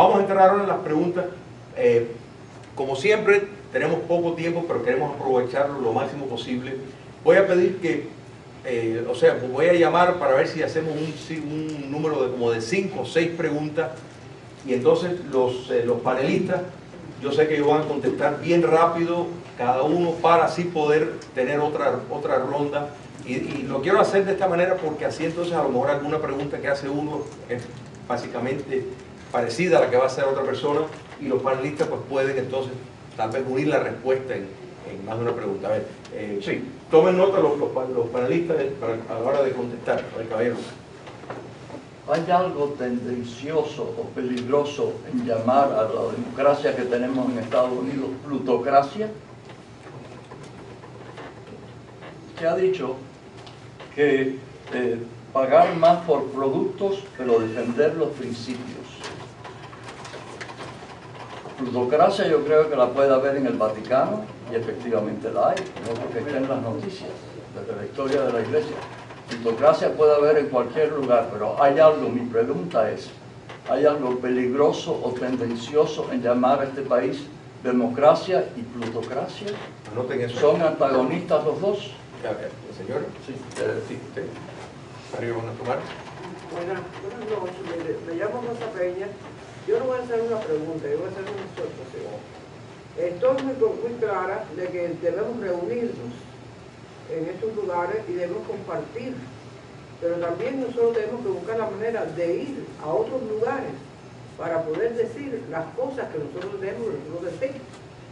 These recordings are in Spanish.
Vamos a entrar ahora en las preguntas. Como siempre, tenemos poco tiempo, pero queremos aprovecharlo lo máximo posible. Voy a pedir que, voy a llamar para ver si hacemos un número de como de 5 o 6 preguntas, y entonces los panelistas, yo sé que ellos van a contestar bien rápido cada uno para así poder tener otra ronda. Y lo quiero hacer de esta manera porque así entonces a lo mejor alguna pregunta que hace uno es básicamente parecida a la que va a hacer otra persona, y los panelistas pues pueden entonces tal vez unir la respuesta en más de una pregunta. A ver, sí, tomen nota los panelistas a la hora de contestar. A ver, caballero. ¿Hay algo tendencioso o peligroso en llamar a la democracia que tenemos en Estados Unidos plutocracia? Se ha dicho que pagar más por productos, pero defender los principios. Plutocracia yo creo que la puede haber en el Vaticano, y efectivamente la hay, no porque esté en las noticias, desde la historia de la Iglesia. Plutocracia puede haber en cualquier lugar, pero hay algo, mi pregunta es, ¿hay algo peligroso o tendencioso en llamar a este país democracia y plutocracia? Anoten eso. ¿Son antagonistas los dos? Señor, sí, usted. ¿Arriba van a tomar? Buenas noches, me llamo Rosa Peña. Yo no voy a hacer una pregunta, yo voy a hacer una exhortación. Estoy muy clara de que debemos reunirnos en estos lugares y debemos compartir, pero también nosotros tenemos que buscar la manera de ir a otros lugares para poder decir las cosas que nosotros debemos decir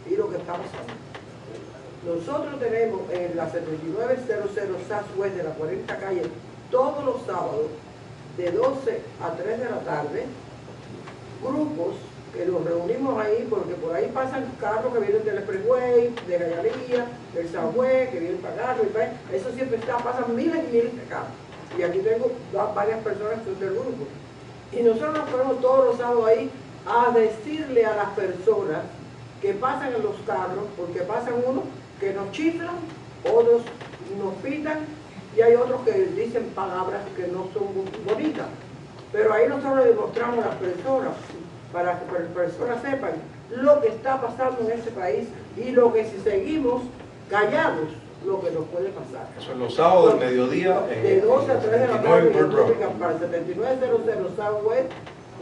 y lo que está pasando. Nosotros tenemos en la 7900 Southwest de la 40 calle todos los sábados de 12 a 3 de la tarde grupos que nos reunimos ahí porque por ahí pasan carros que vienen del Expressway, de Gallería, del Southwest, que vienen para acá, eso siempre pasan miles y miles de carros. Y aquí tengo varias personas que son del grupo. Y nosotros nos ponemos todos los sábados ahí a decirle a las personas que pasan en los carros, porque pasan unos que nos chiflan, otros nos pitan, y hay otros que dicen palabras que no son bonitas. Pero ahí nosotros le demostramos a las personas, para que las personas sepan lo que está pasando en este país y lo que si seguimos callados, lo que nos puede pasar. Eso es los sábados del mediodía. De 12 a 3 de la tarde, para el 7900 Southwest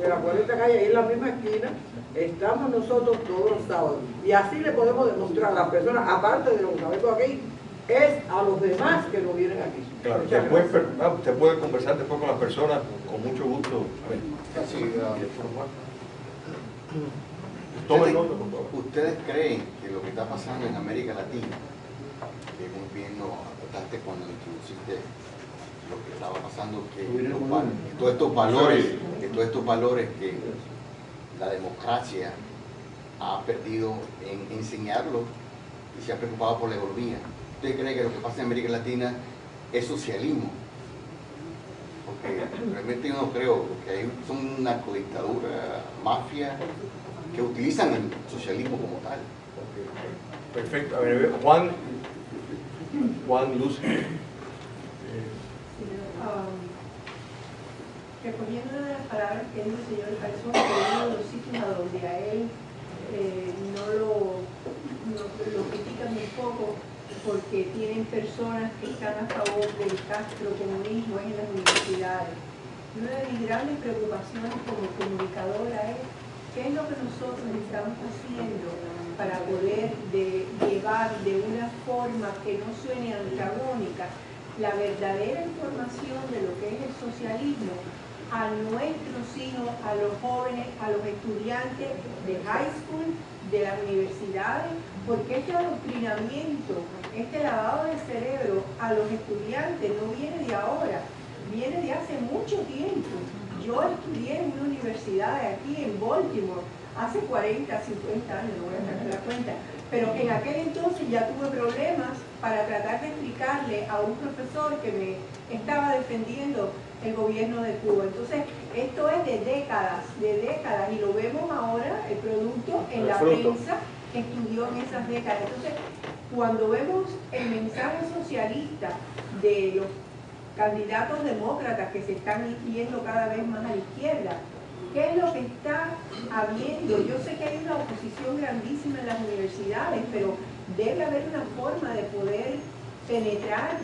de la 40 calle, ahí en la misma esquina, estamos nosotros todos los sábados. Y así le podemos demostrar a las personas, aparte de lo que sabemos aquí, es a los demás que no vienen aquí. Claro, usted puede conversar después con las personas con mucho gusto. ¿Ustedes creen que lo que está pasando en América Latina, que muy bien lo trataste cuando introduciste lo que estaba pasando, que todos estos valores que la democracia ha perdido en enseñarlo y se ha preocupado por la economía? ¿Usted cree que lo que pasa en América Latina es socialismo? Porque realmente yo no creo, porque hay son narcodictadura, mafia, que utilizan el socialismo como tal. Perfecto. A ver, Juan Luz. Recogiendo una de las palabras que dijo el señor Calzón, que uno de los sitios a donde a él no lo critican un poco porque tienen personas que están a favor del castrocomunismo en las universidades. Una de mis grandes preocupaciones como comunicadora es qué es lo que nosotros estamos haciendo para poder llevar de una forma que no suene antagónica la verdadera información de lo que es el socialismo a nuestros hijos, a los jóvenes, a los estudiantes de high school, de las universidades, porque este adoctrinamiento, este lavado de cerebro a los estudiantes no viene de ahora, viene de hace mucho tiempo. Yo estudié en una universidad aquí en Baltimore hace 40, 50 años, no voy a sacar la cuenta, pero en aquel entonces ya tuve problemas para tratar de explicarle a un profesor que me estaba defendiendo el gobierno de Cuba. Entonces, esto es de décadas, y lo vemos ahora, el producto en la prensa que estudió en esas décadas. Entonces, cuando vemos el mensaje socialista de los candidatos demócratas que se están yendo cada vez más a la izquierda, ¿Qué es lo que está habiendo? Yo sé que hay una oposición grandísima en las universidades, pero debe haber una forma de poder penetrar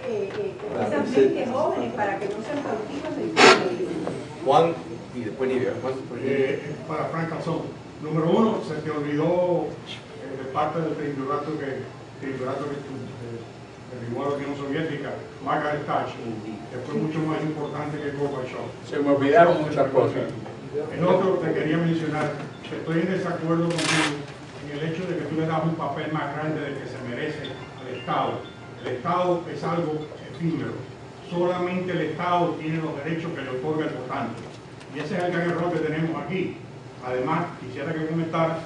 esas mentes jóvenes para que no sean cautivas del socialismo. Juan y después Nivia. Para Frank Calzón. Número uno, se te olvidó de parte del triunvirato que derribó a la Unión Soviética, Margaret Thatcher, que fue mucho más importante que Gorbachev. Se me olvidaron muchas cosas. El otro que quería mencionar, que estoy en desacuerdo contigo en el hecho de que tú le das un papel más grande del que se merece al Estado. El Estado es algo efímero. Solamente el Estado tiene los derechos que le otorga el votante. Y ese es el gran error que tenemos aquí. Además, quisiera que comentara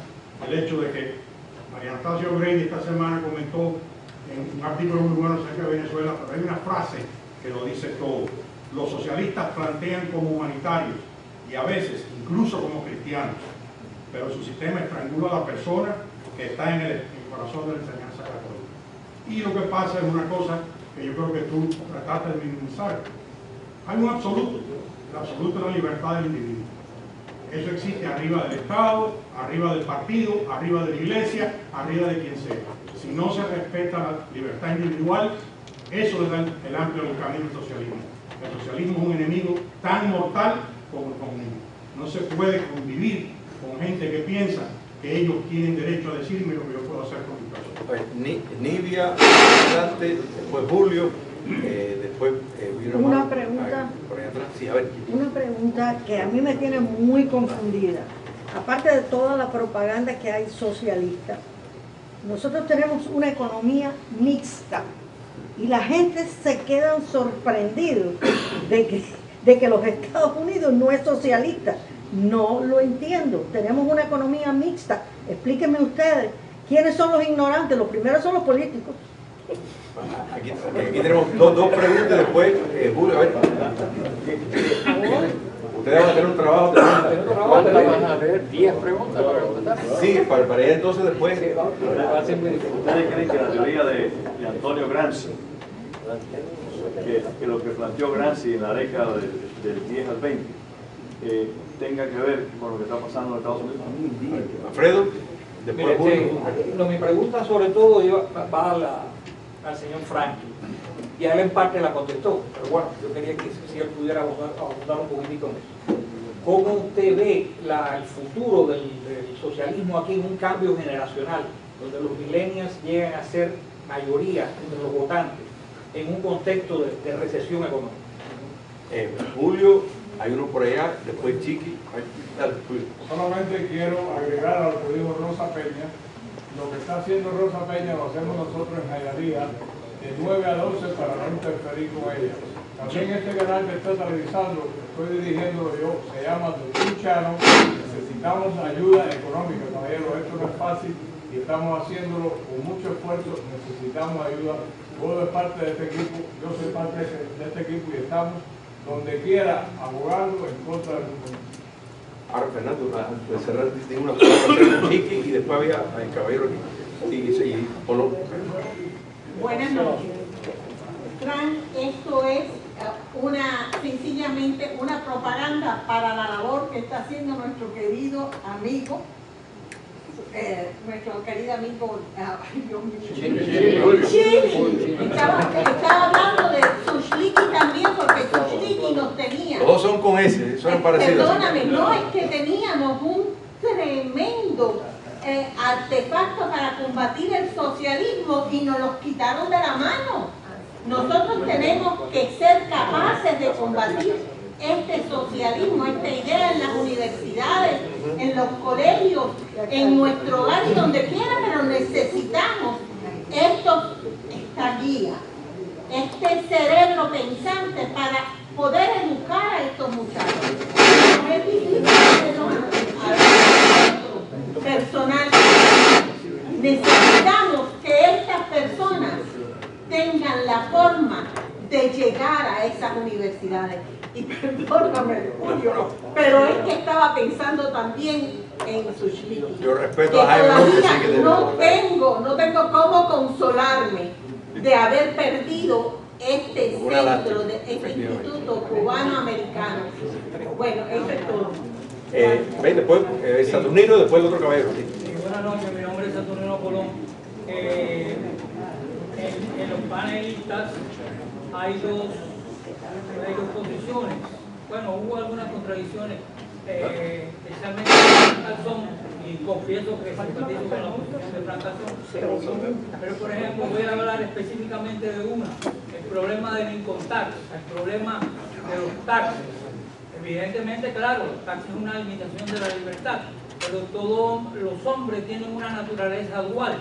el hecho de que María Anastasia O'Grady esta semana comentó en un artículo muy bueno acerca de Venezuela, pero hay una frase que lo dice todo. Los socialistas plantean como humanitarios y a veces incluso como cristianos, pero su sistema estrangula a la persona que está en el corazón de la enseñanza católica. Y lo que pasa es una cosa que yo creo que tú trataste de minimizar. Hay un absoluto, el absoluto de la libertad del individuo. Eso existe arriba del Estado, arriba del partido, arriba de la iglesia, arriba de quien sea. Si no se respeta la libertad individual, eso es el amplio camino del socialismo. El socialismo es un enemigo tan mortal como el comunismo. No se puede convivir con gente que piensa que ellos tienen derecho a decirme lo que yo puedo hacer con mi persona. Nivia, adelante, después Julio, después vino una pregunta. Por ahí atrás. Sí, a ver. Una pregunta que a mí me tiene muy confundida. Aparte de toda la propaganda que hay socialista, nosotros tenemos una economía mixta y la gente se queda sorprendidos de que los Estados Unidos no es socialista. No lo entiendo. Tenemos una economía mixta. Explíquenme ustedes, ¿quiénes son los ignorantes? Los primeros son los políticos. Aquí tenemos dos preguntas después, Julio, a ver. Ustedes van a tener un trabajo. ¿Cuántas van a haber? 10 preguntas para contestar. Sí, para ir entonces después. ¿Ustedes creen que la teoría de Antonio Gramsci, que lo que planteó Gramsci en la década del 10 al 20, tenga que ver con lo que está pasando en Estados Unidos? Alfredo, después Julio. Mi pregunta sobre todo va al señor Franklin, y a él en parte la contestó, pero bueno, yo quería que si él pudiera abundar un poquitito en eso. ¿Cómo usted ve el futuro del socialismo aquí en un cambio generacional, donde los millennials llegan a ser mayoría entre los votantes en un contexto de recesión económica? Julio, hay uno por allá, después Chiqui. Dale, Julio. Solamente quiero agregar a lo que dijo Rosa Peña. Lo que está haciendo Rosa Peña lo hacemos nosotros en Jayalía de 9 a 12 para no interferir con ella. También este canal que está televisando, estoy dirigiéndolo yo, se llama The Channel. Necesitamos ayuda económica, caballero. Esto no es fácil y estamos haciéndolo con mucho esfuerzo. Necesitamos ayuda. Todo es parte de este equipo, yo soy parte de este equipo y estamos donde quiera abogando en contra del mundo. Ahora, Fernando, de cerrar, tengo una pregunta, Chiqui, y después había el caballero aquí. Sí, Polo. Buenas noches. Frank, esto es sencillamente una propaganda para la labor que está haciendo nuestro querido amigo, ay Dios mío, Chiki. Estaba hablando de Sushliki también, porque Sushliki nos tenía. Todos son con ese, son parecidos. Perdóname, no, es que teníamos un tremendo artefacto para combatir el socialismo y nos los quitaron de la mano. Nosotros tenemos que ser capaces de combatir este socialismo, esta idea en las universidades, en los colegios, en nuestro hogar y donde quiera, pero necesitamos esta guía, este cerebro pensante para poder educar a estos muchachos. Personal, necesitamos que estas personas tengan la forma de llegar a esas universidades. Y perdóname, Julio, pero es que estaba pensando también en Sushliki. Yo respeto a Jaime. No tengo cómo consolarme de haber perdido este Una lástima, centro, este efectivamente. instituto cubano-americano. Bueno, eso es todo. Ven, después Saturnino y después el otro caballero. Sí. Buenas noches, mi nombre es Saturnino Colón. En los panelistas hay dos posiciones. Bueno, hubo algunas contradicciones, especialmente en Calzón, y confieso que simpatizo con la posición de Frank Calzón. Pero, por ejemplo, voy a hablar específicamente de una, el problema del income tax, el problema de los taxes. Evidentemente, claro, los taxes es una limitación de la libertad, pero todos los hombres tienen una naturaleza dual.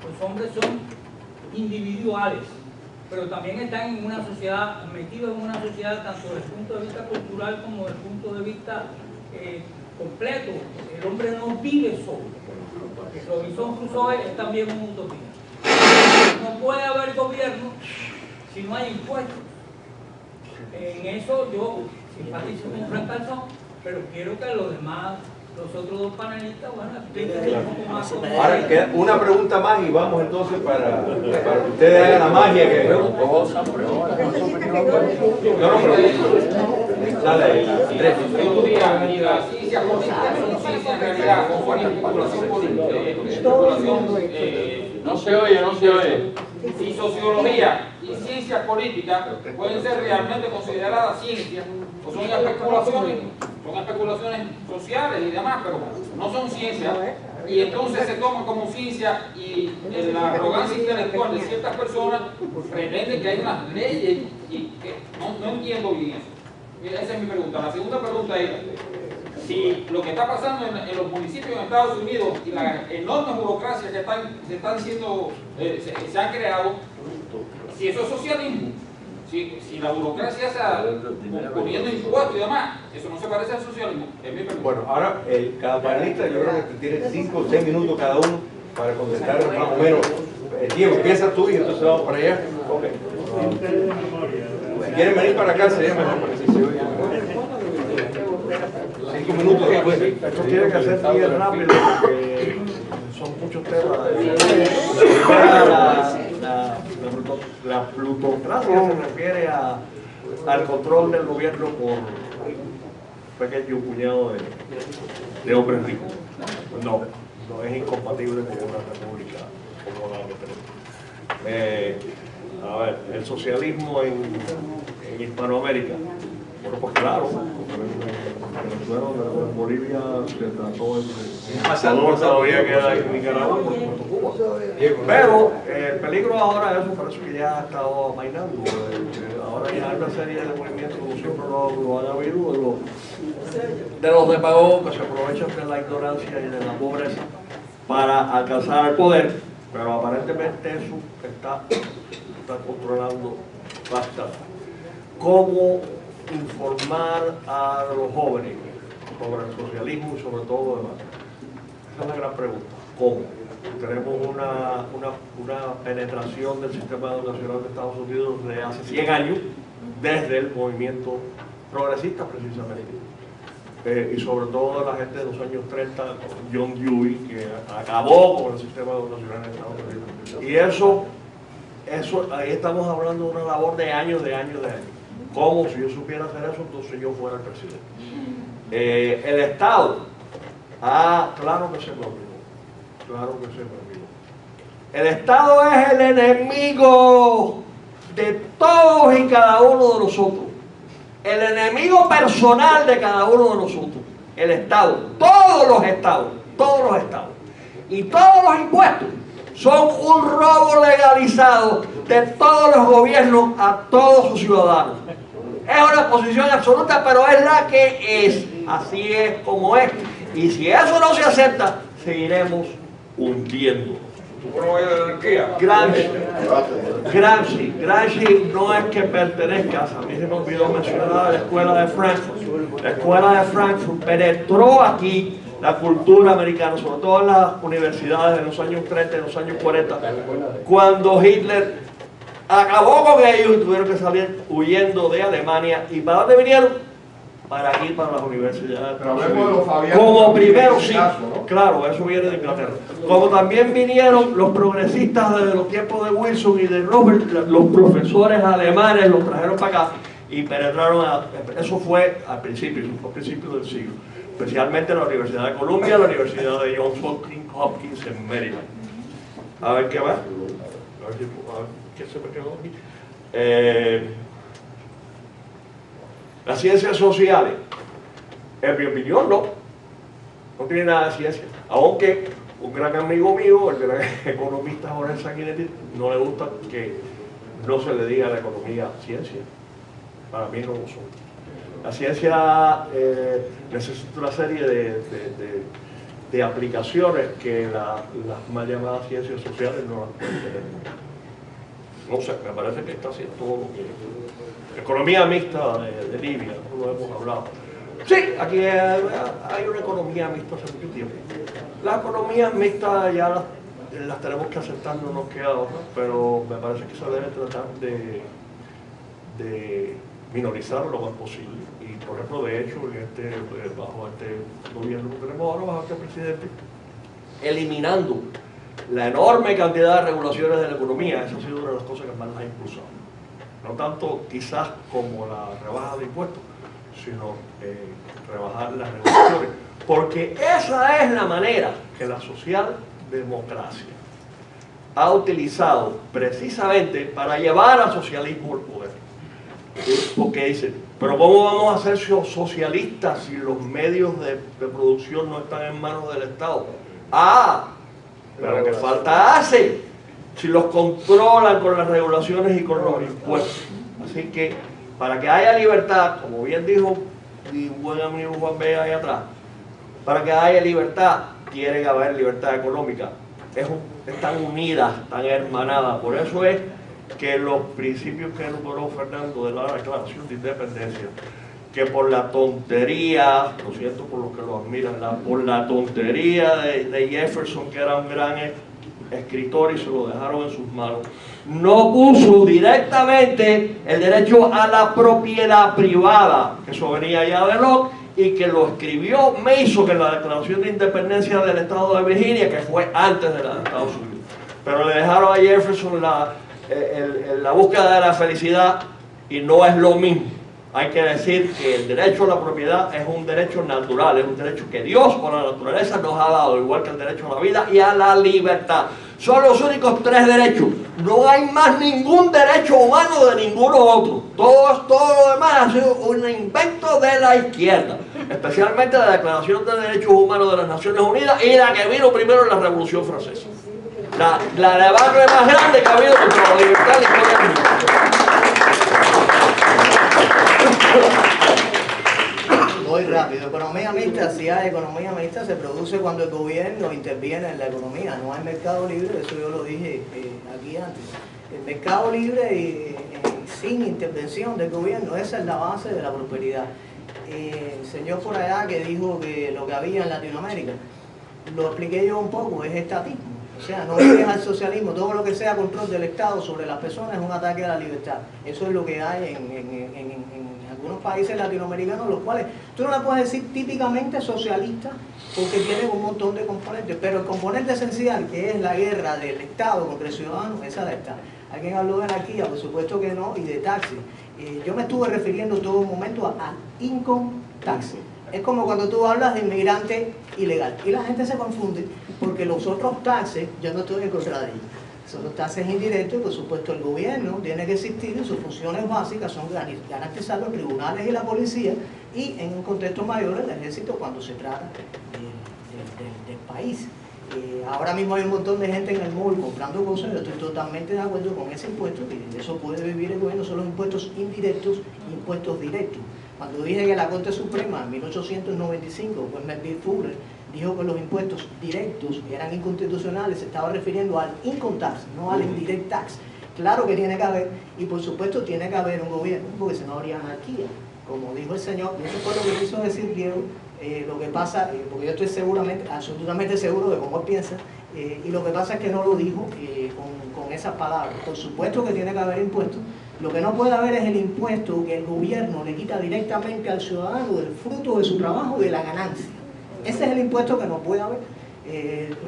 Los hombres son individuales, pero también están en una sociedad, metidos en una sociedad tanto desde el punto de vista cultural como desde el punto de vista completo. El hombre no vive solo, porque Robinson Crusoe es también una utopía. No puede haber gobierno si no hay impuestos. En eso yo simpatizo con Frank Calzón, pero quiero que los demás, los otros dos panelistas, bueno, expliquen un poco más. Ahora queda una pregunta más y vamos entonces para que ustedes hagan la magia que... Dale, Andrés. La ciencia política son ciencia en realidad, con buena especulación política, No se oye. y sociología y ciencias políticas pueden ser realmente consideradas ciencias, o son especulaciones sociales y demás, pero no son ciencias, y entonces se toman como ciencia, y la arrogancia intelectual de ciertas personas pretende que hay unas leyes y que no entiendo bien eso. Mira, esa es mi pregunta. La segunda pregunta es si lo que está pasando en los municipios en Estados Unidos y las enormes burocracias que se han creado, si eso es socialismo, si la burocracia está poniendo impuestos y demás, eso no se parece al socialismo. Es mi pregunta. Bueno, ahora cada panelista yo creo que tiene 5 o 6 minutos cada uno para contestar más o menos el tiempo. Empieza tú y entonces vamos para allá. Okay. Si quieren venir para acá sería mejor para que se oiga. 5 minutos después. Esto tiene que ser bien rápido porque son muchos temas. La plutocracia se refiere al control del gobierno por un pequeño puñado de hombres ricos. No es incompatible con una república como la que tenemos. A ver, el socialismo en Hispanoamérica. Bueno, pues claro, en Venezuela, en Bolivia se trató Ecuador, todavía queda en Nicaragua, por supuesto Cuba. Pero el peligro ahora es eso, por eso que ya ha estado amainando. Ahora ya hay una serie de movimientos, como siempre lo han habido, de los demagogos que se aprovechan de la ignorancia y de la pobreza para alcanzar el poder, pero aparentemente eso está controlando bastante. ¿Cómo informar a los jóvenes sobre el socialismo y sobre todo lo demás? Esa es la gran pregunta. ¿Cómo? Tenemos una penetración del sistema educacional de Estados Unidos de hace 100 años, desde el movimiento progresista precisamente. Y sobre todo la gente de los años 30, John Dewey, que acabó con el sistema educacional de Estados Unidos. Y eso, ahí estamos hablando de una labor de años. Como si yo supiera hacer eso, entonces yo fuera el presidente. El Estado, claro que se me olvidó. El Estado es el enemigo de todos y cada uno de nosotros. El enemigo personal de cada uno de nosotros. El Estado, todos los estados. Y todos los impuestos son un robo legalizado de todos los gobiernos a todos sus ciudadanos. Es una posición absoluta, pero es la que es. Así es como es. Y si eso no se acepta, seguiremos hundiendo. Gramsci no es que pertenezca, a mí se me olvidó mencionar la escuela de Frankfurt. La escuela de Frankfurt penetró aquí la cultura americana, sobre todo en las universidades de los años 30 y los años 40, cuando Hitler acabó con ellos y tuvieron que salir huyendo de Alemania. ¿Y para dónde vinieron? Para aquí, para las universidades. Pero hablemos de los Fabianos como primero, sí. Caso, ¿no? claro, eso viene de Inglaterra. Como también vinieron los progresistas desde los tiempos de Wilson y de Robert, los profesores alemanes los trajeron para acá y penetraron eso fue al principio, del siglo. Especialmente en la Universidad de Columbia, la Universidad de Johns Hopkins en Maryland. A ver qué va. A ver qué se me quedó aquí. Las ciencias sociales, en mi opinión, no tiene nada de ciencia. Aunque un gran amigo mío, el gran economista Jorge Sanguinetti, no le gusta que no se le diga a la economía ciencia. Para mí no lo son. La ciencia necesita una serie de aplicaciones que las mal llamadas ciencias sociales no las pueden tener. No sé, me parece que está haciendo todo lo que... Economía mixta de Libia, no lo hemos hablado. Sí, aquí hay una economía mixta hace mucho tiempo. Las economías mixtas ya las tenemos que aceptar, no nos queda otra, pero me parece que se debe tratar de minorizar lo más posible. Y por ejemplo, de hecho, bajo este gobierno que tenemos ahora, bajo este presidente, eliminando la enorme cantidad de regulaciones de la economía, esa ha sido una de las cosas que más las ha impulsado. No tanto quizás como la rebaja de impuestos, sino rebajar las regulaciones, porque esa es la manera que la socialdemocracia ha utilizado precisamente para llevar al socialismo al poder. Porque dicen, pero ¿cómo vamos a ser socialistas si los medios de producción no están en manos del Estado? Pero ¿qué falta hace si los controlan con las regulaciones y con los impuestos? Así que para que haya libertad, como bien dijo mi buen amigo Juan Vega ahí atrás, para que haya libertad tiene que haber libertad económica. Están unidas, están hermanadas. Por eso es que los principios que enumeró Fernando de la Declaración de Independencia, que por la tontería, lo siento por los que lo admiran, por la tontería de Jefferson, que era un gran escritor y se lo dejaron en sus manos, no puso directamente el derecho a la propiedad privada, que eso venía ya de Locke, y que lo escribió Mason en la Declaración de Independencia del Estado de Virginia, que fue antes de la de Estados Unidos. Pero le dejaron a Jefferson la búsqueda de la felicidad, y no es lo mismo. Hay que decir que el derecho a la propiedad es un derecho natural, es un derecho que Dios o la naturaleza nos ha dado, igual que el derecho a la vida y a la libertad. Son los únicos tres derechos. No hay más ningún derecho humano de ninguno otro. Todo lo demás ha sido un invento de la izquierda, especialmente la Declaración de Derechos Humanos de las Naciones Unidas y la que vino primero en la Revolución Francesa. La debacle más grande que ha habido contra la libertad en la historia del mundo. Voy rápido. Economía mixta, si hay economía mixta, se produce cuando el gobierno interviene en la economía. No hay mercado libre, eso yo lo dije aquí antes. El mercado libre sin intervención del gobierno, esa es la base de la prosperidad. El señor por allá que dijo que lo que había en Latinoamérica, lo expliqué yo un poco, es estatismo. O sea, no es al socialismo, todo lo que sea control del Estado sobre las personas es un ataque a la libertad. Eso es lo que hay en algunos países latinoamericanos, los cuales tú no le puedes decir típicamente socialista porque tienen un montón de componentes, pero el componente esencial, que es la guerra del Estado contra el ciudadano, esa la está. ¿Alguien habló de anarquía? Por supuesto que no, y de taxi. Yo me estuve refiriendo todo un momento a income tax. Es como cuando tú hablas de inmigrante ilegal y la gente se confunde porque los otros taxes, yo no estoy en contra de ellos, son los taxes indirectos y por supuesto el gobierno tiene que existir y sus funciones básicas son garantizar los tribunales y la policía y en un contexto mayor el ejército cuando se trata del país. Ahora mismo hay un montón de gente en el mall comprando cosas, yo estoy totalmente de acuerdo con ese impuesto, y de eso puede vivir el gobierno, son los impuestos indirectos y impuestos directos. Cuando dije que la Corte Suprema en 1895, pues Melville Fuller dijo que los impuestos directos eran inconstitucionales, se estaba refiriendo al income tax, no al indirect tax. Claro que tiene que haber, y por supuesto tiene que haber un gobierno, porque si no habría anarquía. Como dijo el señor, y eso fue lo que quiso decir Diego, lo que pasa, porque yo estoy absolutamente seguro de cómo él piensa, y lo que pasa es que no lo dijo con esas palabras. Por supuesto que tiene que haber impuestos. Lo que no puede haber es el impuesto que el gobierno le quita directamente al ciudadano del fruto de su trabajo, de la ganancia. Ese es el impuesto que no puede haber.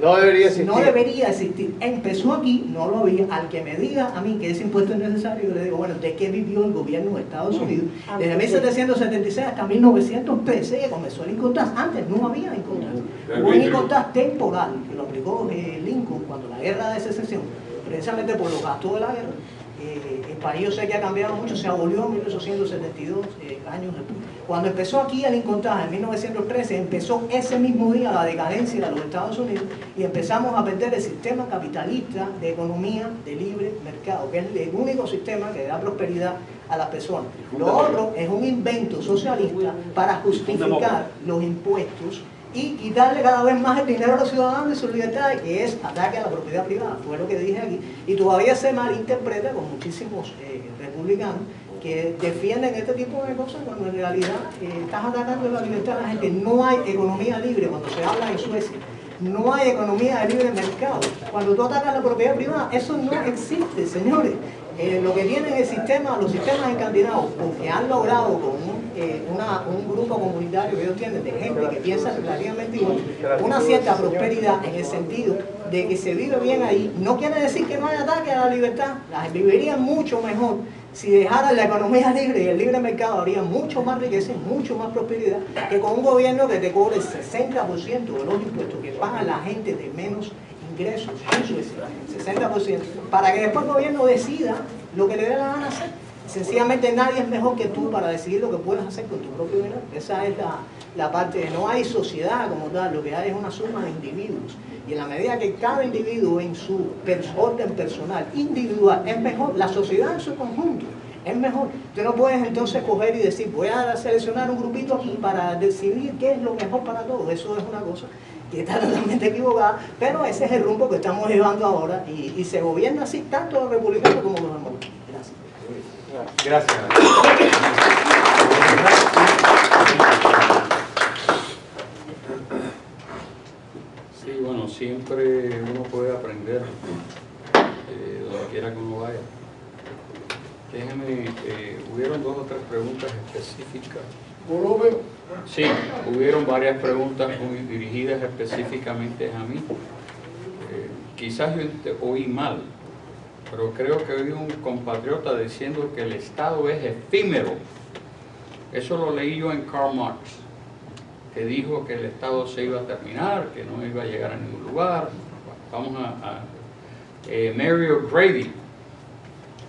no debería existir. No debería existir. Empezó aquí, no lo había. Al que me diga a mí que ese impuesto es necesario, yo le digo, bueno, ¿de qué vivió el gobierno de Estados Unidos? Desde 1776 hasta 1913 que comenzó el income tax. Antes no había income tax. Hubo un income tax temporal que lo aplicó Lincoln cuando la guerra de secesión, precisamente por los gastos de la guerra. El país yo sé que ha cambiado mucho, se abolió en 1872, años después. Cuando empezó aquí el income tax en 1913, empezó ese mismo día la decadencia de los Estados Unidos y empezamos a perder el sistema capitalista de economía de libre mercado, que es el único sistema que da prosperidad a las personas. Lo otro es un invento socialista para justificar los impuestos y quitarle cada vez más el dinero a los ciudadanos y sus libertades, que es ataque a la propiedad privada, fue lo que dije aquí, y todavía se malinterpreta con muchísimos republicanos que defienden este tipo de cosas cuando en realidad estás atacando la libertad de la gente. No hay economía libre cuando se habla en Suecia, no hay economía de libre mercado. Cuando tú atacas la propiedad privada, eso no existe, señores. Lo que tienen los sistemas escandinavos, porque han logrado con un grupo comunitario que ellos tienen de gente que piensa relativamente igual, una cierta prosperidad en el sentido de que se vive bien ahí. No quiere decir que no haya ataque a la libertad, las vivirían mucho mejor. Si dejaran la economía libre y el libre mercado, habría mucho más riqueza y mucho más prosperidad que con un gobierno que te cobre el 60% de los impuestos que paga la gente de menos ingresos en Suecia, 60%, para que después el gobierno decida lo que le dé la gana hacer. Sencillamente nadie es mejor que tú para decidir lo que puedes hacer con tu propio dinero. Esa es la parte de no hay sociedad como tal, lo que hay es una suma de individuos. Y en la medida que cada individuo en su orden personal, individual, es mejor, la sociedad en su conjunto es mejor. Tú no puedes entonces coger y decir, voy a seleccionar un grupito aquí para decidir qué es lo mejor para todos. Eso es una cosa que está totalmente equivocada, pero ese es el rumbo que estamos llevando ahora y se gobierna así tanto los republicanos como los demócratas. Gracias. Sí, bueno, siempre uno puede aprender donde quiera que uno vaya. Déjeme, hubieron 2 o 3 preguntas específicas. Sí, hubieron varias preguntas muy dirigidas específicamente a mí. Quizás yo oí mal, pero creo que oí un compatriota diciendo que el Estado es efímero. Eso lo leí yo en Karl Marx, que dijo que el Estado se iba a terminar, que no iba a llegar a ningún lugar. Vamos a Mary O'Grady,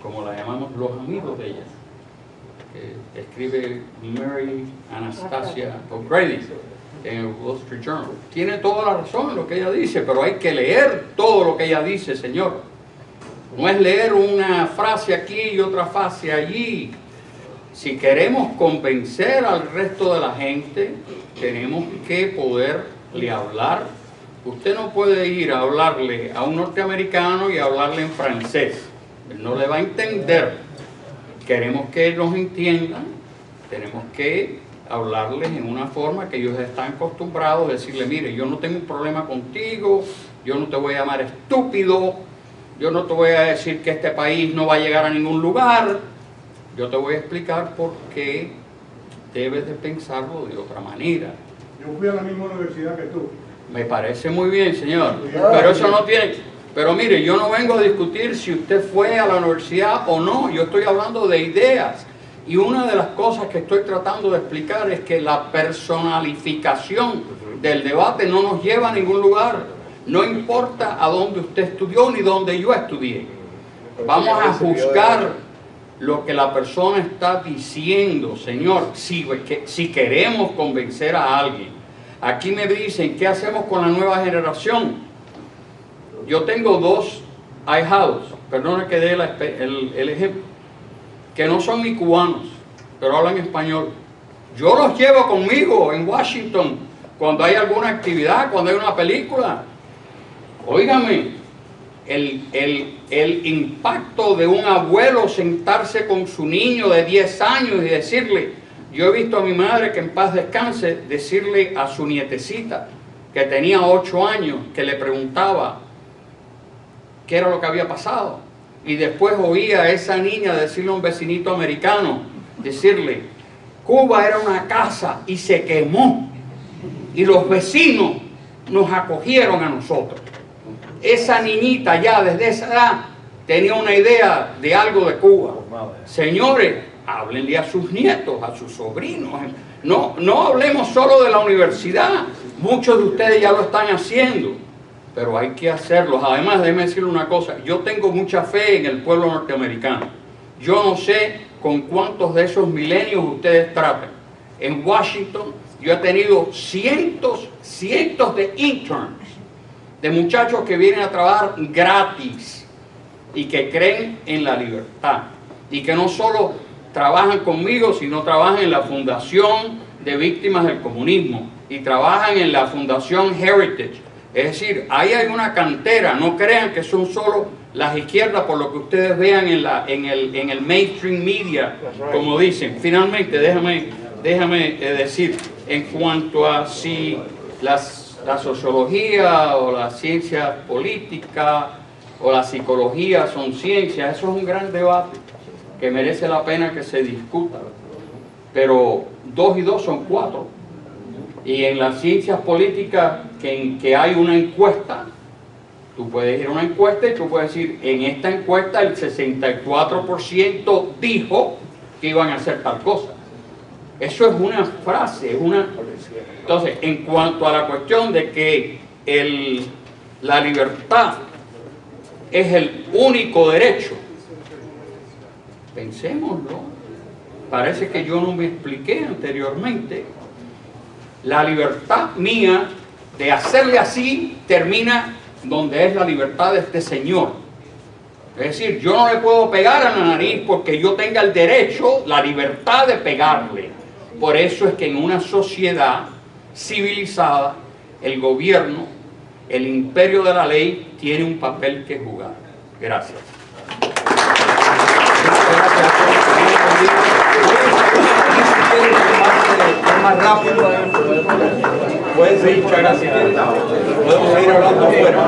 como la llamamos los amigos de ella, que escribe Mary Anastasia O'Grady en el Wall Street Journal. Tiene toda la razón en lo que ella dice, pero hay que leer todo lo que ella dice, señor. No es leer una frase aquí y otra frase allí. Si queremos convencer al resto de la gente, tenemos que poderle hablar. Usted no puede ir a hablarle a un norteamericano y hablarle en francés. Él no le va a entender. Queremos que nos entiendan. Tenemos que hablarles en una forma que ellos están acostumbrados a decirle, mire, yo no tengo un problema contigo, yo no te voy a llamar estúpido, yo no te voy a decir que este país no va a llegar a ningún lugar, yo te voy a explicar por qué debes de pensarlo de otra manera. Yo fui a la misma universidad que tú. Me parece muy bien, señor, pero eso no tiene... Pero mire, yo no vengo a discutir si usted fue a la universidad o no, yo estoy hablando de ideas. Y una de las cosas que estoy tratando de explicar es que la personalificación del debate no nos lleva a ningún lugar. No importa a dónde usted estudió ni dónde yo estudié. Vamos a juzgar lo que la persona está diciendo, señor, si queremos convencer a alguien. Aquí me dicen, ¿qué hacemos con la nueva generación? Yo tengo 2 ahijados, perdona que dé el ejemplo, que no son ni cubanos, pero hablan español. Yo los llevo conmigo en Washington cuando hay alguna actividad, cuando hay una película. Óigame, el impacto de un abuelo sentarse con su niño de 10 años y decirle, yo he visto a mi madre, que en paz descanse, decirle a su nietecita, que tenía 8 años, que le preguntaba qué era lo que había pasado. Y después oía a esa niña decirle a un vecinito americano, decirle, Cuba era una casa y se quemó. Y los vecinos nos acogieron a nosotros. Esa niñita ya desde esa edad tenía una idea de algo de Cuba. Señores, háblenle a sus nietos, a sus sobrinos. No hablemos solo de la universidad. Muchos de ustedes ya lo están haciendo, pero hay que hacerlo. Además, déjenme decirle una cosa. Yo tengo mucha fe en el pueblo norteamericano. Yo no sé con cuántos de esos milenios ustedes tratan. En Washington yo he tenido cientos de interns, de muchachos que vienen a trabajar gratis y que creen en la libertad y que no solo trabajan conmigo, sino trabajan en la Fundación de Víctimas del Comunismo y trabajan en la Fundación Heritage. Es decir, ahí hay una cantera. No crean que son solo las izquierdas por lo que ustedes vean en el mainstream media, como dicen. Finalmente, déjame decir, en cuanto a si la sociología o la ciencia política o la psicología son ciencias, eso es un gran debate que merece la pena que se discuta. Pero 2 y 2 son 4. Y en las ciencias políticas, que hay una encuesta, tú puedes ir a una encuesta y tú puedes decir, en esta encuesta el 64% dijo que iban a hacer tal cosa. Eso es una frase, Entonces, en cuanto a la cuestión de que la libertad es el único derecho, pensémoslo. Parece que yo no me expliqué anteriormente. La libertad mía de hacerle así termina donde es la libertad de este señor. Es decir, yo no le puedo pegar a la nariz porque yo tenga el derecho, la libertad de pegarle. Por eso es que en una sociedad civilizada, el gobierno, el imperio de la ley, tiene un papel que jugar. Gracias. Más rápido. Pueden seguir, muchas gracias. Podemos seguir hablando afuera.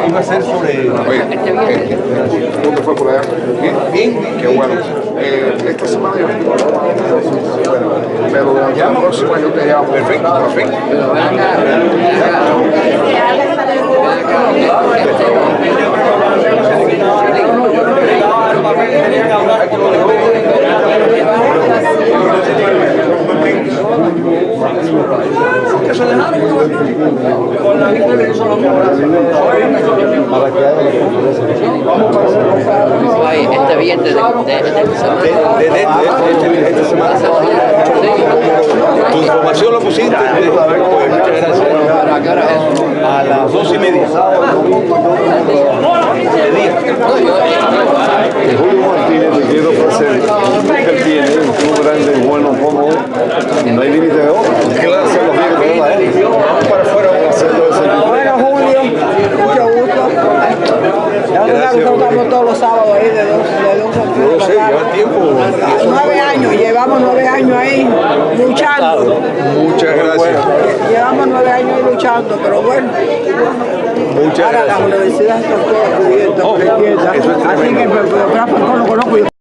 Iba a ser sobre... ¿Cómo fue por allá? Bien, qué bueno. Esta semana yo pero durante la próxima yo te llamo. Perfecto, perfecto. Este viernes de esta semana. Tu información lo pusiste. Pues, muchas gracias. A las 2:30. Julio Martínez, te quiero presentar que él tiene un club grande, bueno, como no hay límite de obra. Claro, se los viene de la él. Para afuera, bueno, Julio, mucho gusto. Nosotros estamos todos los sábados ahí de 2 a 3 sé, lleva tiempo. 9 años, llevamos 9 años ahí luchando. Muchas gracias. Llevamos 9 años ahí luchando, pero bueno. Muchas gracias. Ahora las universidades están todas cubiertas por izquierda. Así que el biógrafo no lo conozco yo.